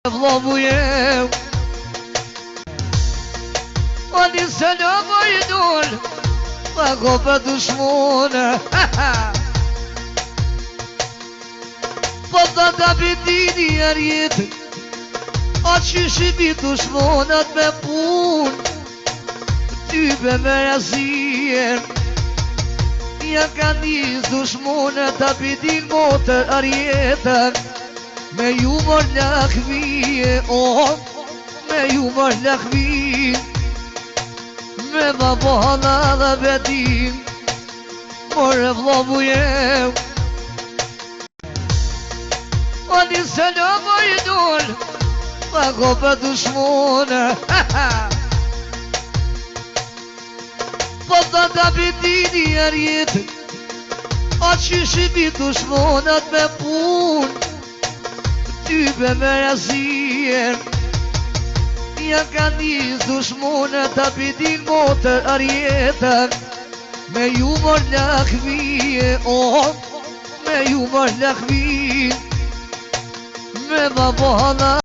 Vlovu jem Ani selam ajdol Ma kopa dushmona Po të da bitini arjet A qyshimi dushmonat me pun Type me jasien Ja ka nis dushmonat A bitin motër arjetën Me ju mor lakvije, me ju mor lakvije Me babohana dhe betim More vlovu jem Ani selam ajdol Ma kopa dushmona Po të da bitini arjet A qyshimi dushmonat me pun Type me jasien Ja ka nis dushmonat A bitin motër arjetën Me ju mor lakvije Me ju mor lakvije Me babohana